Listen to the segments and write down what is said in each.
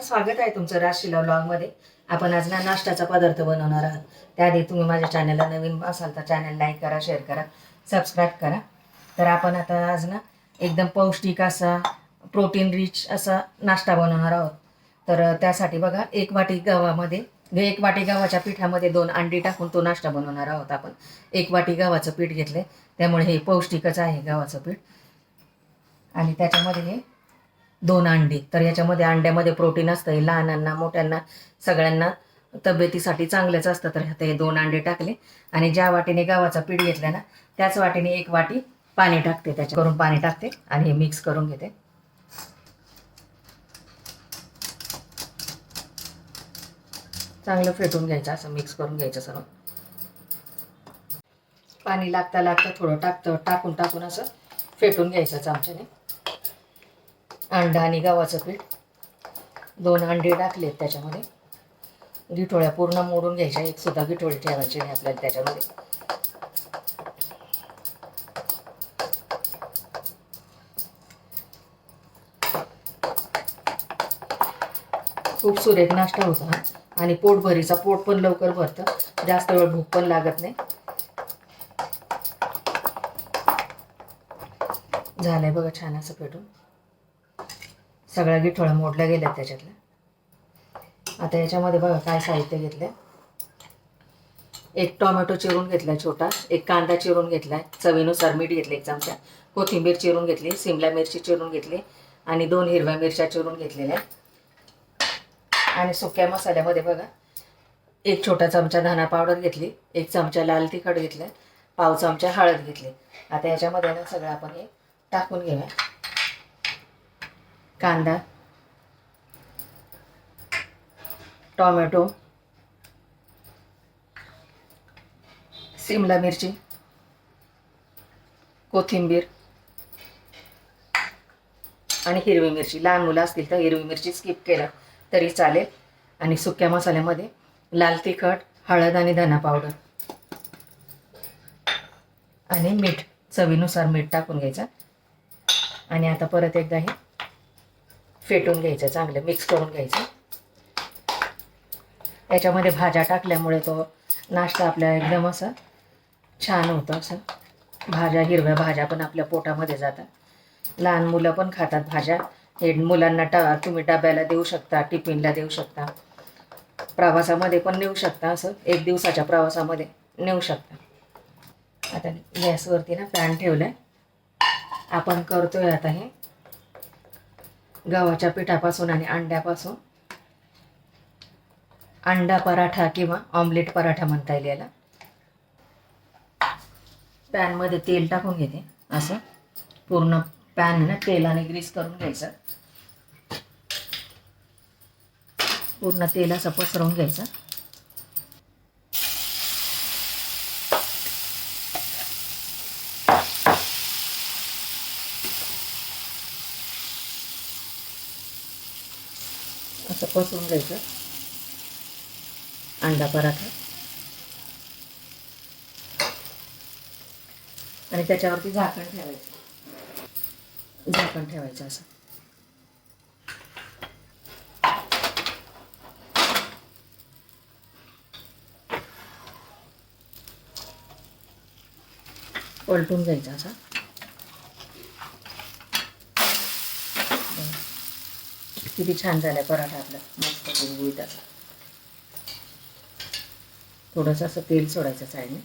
स्वागत आहे तुमचं राजशिला व्लॉगमध्ये। आपण आज नाश्त्याचा पदार्थ बनवणार आहोत। त्याआधी तुम्ही माझ्या चॅनलला नवीन असाल तर चॅनल लाईक करा, शेअर करा, सबस्क्राईब करा। तर आपण आता आज एकदम पौष्टिक असा प्रोटीन रिच असा नाश्ता बनवणार आहोत। तर त्यासाठी बघा, एक वाटी गव्हाच्या पिठामध्ये 2 अंडी टाकून तो नाश्ता बनवणार आहोत आपण। 1 वाटी गव्हाचं पीठ घेतले, त्यामुळे हे पौष्टिकच आहे गव्हाचं पीठ। आणि त्याच्यामध्ये हे 2 अंडी, तर याच्यामध्ये अंड्यामध्ये प्रोटीन असतं, लहानांना मोठ्यांना सगळ्यांना तब्येतीसाठी चांगलंच असतं। तर हे 2 अंडे टाकले आणि ज्या वाटीने गव्हाचं पीठ घेतलं त्याच वाटीने 1 वाटी पाणी टाकते, त्याच्यावरून पाणी टाकते आणि हे मिक्स करून घेते। चांगलं फेटून घ्यायचं, असं मिक्स करून घ्यायचं सर्व। पाणी लागता लागता थोडं टाकून असं फेटून घ्यायचं चमच्याने। अंडा आणि गव्हाचं पीठ 2 अंडे टाकलेत, त्याच्यामध्ये गिठोळ्या पूर्ण मोडून घ्यायच्या, एक सुद्धा गिठोळी ठेवायची नाही आपल्याला त्याच्यामध्ये। खूप सुरेख नाश्ता होता आणि पोटभरीचा, पोट पण लवकर भरतं, जास्त वेळ भूक पण लागत नाही। झालंय बघा छान असं फेटून, सगळ्या गिठोळ्या मोडल्या गेल्यात त्याच्यातल्या। आता याच्यामध्ये बघा काय साहित्य घेतलंय। 1 टोमॅटो चिरून घेतलाय छोटा, 1 कांदा चिरून घेतलाय, चवीनुसार मीठ घेतले 1 चमचा, कोथिंबीर चिरून घेतली, सिमला मिरची चिरून घेतली आणि 2 हिरव्या मिरच्या चिरून घेतलेल्या। आणि सुक्या मसाल्यामध्ये बघा, 1 छोटा चमचा धना पावडर घेतली, 1 चमचा लाल तिखट घेतलं, पाव चमचा हळद घेतली। आता याच्यामध्ये सगळं आपण हे टाकून घेऊया। कांदा, टोमॅटो, सिमला मिरची, कोथिंबीर आणि हिरवी मिरची। लहान मुलं असतील तर हिरवी मिरची स्किप केला तरी चालेल। आणि सुक्या मसाल्यामध्ये लाल तिखट, हळद आणि धना पावडर आणि मीठ, चवीनुसार मीठ टाकून घ्यायचं। आणि आता परत एकदा हे फेटून घ्यायचं, चांगलं मिक्स करून घ्यायचं। याच्यामध्ये भाज्या टाकल्यामुळे तो नाश्ता आपल्या एकदम असं छान होतं। असं भाज्या, हिरव्या भाज्या पण आपल्या पोटामध्ये जातात, लहान मुलं पण खातात भाज्या। हे मुलांना तुम्ही डब्याला देऊ शकता, टिफिनला देऊ शकता, प्रवासामध्ये पण नेऊ शकता, असं 1 दिवसाच्या प्रवासामध्ये नेऊ शकता। आता गॅसवरती पॅन ठेवलाय, आपण करतोय आता हे गव्हाच्या पिठापासून आणि अंड्यापासून अंडा पराठा किंवा ऑमलेट पराठा म्हणता येईल याला। पॅनमध्ये तेल टाकून घेते, असं पूर्ण पॅन तेलाने ग्रीस करून घ्यायचं, पूर्ण तेल असं पसरवून घ्यायचं। असं पसरून घ्यायचं अंडा पराठा आणि त्याच्यावरती झाकण ठेवायचं असं। पलटून घ्यायचं असं। किती छान झालाय पराठा आपला, मस्त गुळगुळीत असा। थोडंसं असं तेल सोडायचं साईडने,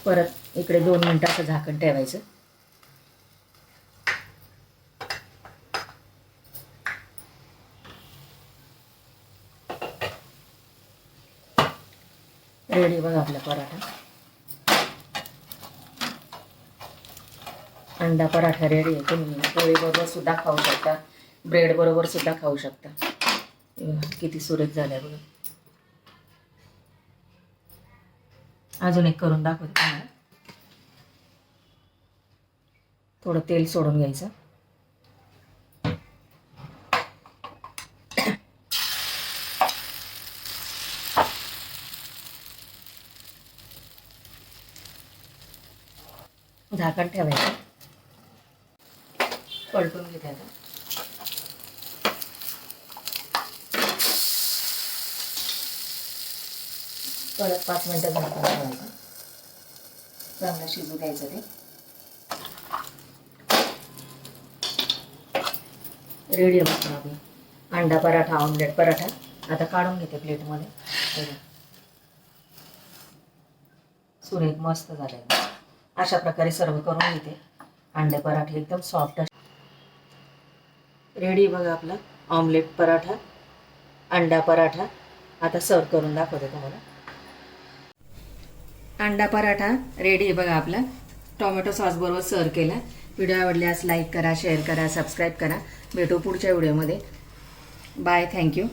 परत इकडे 2 मिनिटं असं झाकण ठेवायचं। रेडी बघा आपला पराठा, अंडा पराठा रेडी आहे। तुम्ही पोळी बरोबर सुद्धा खाऊ शकता, ब्रेड बरोबर सुद्धा खाऊ शकता। किती सुरेख झालाय बघा। अजून एक करून दाखवते तुम्हाला। थोडं तेल सोडून घ्यायचं, झाकण ठेवायचं, पलटून घेते आता। परत 5 मिनटं झाकून ठेवायचं, चांगलं शिजू द्यायचं ते. रेडी आहे आपला अंडा पराठा, ऑमलेट पराठा. आता काढून घेते प्लेटमध्ये. सुरेख मस्त झाले. अशा प्रकारे सर्व करून घेते. अंडे पराठे एकदम सॉफ्ट. रेडी बघा आपला ऑमलेट पराठा, अंडा पराठा. आता सर्व करून दाखवते तुम्हाला. अंडा पराठा रेडी आहे बघा आपला. टोमॅटो सॉस बरोबर सर्व केला. व्हिडिओ आवडल्यास लाईक करा, शेअर करा, सबस्क्राईब करा. भेटू पुढच्या व्हिडिओमध्ये. Bye, thank you.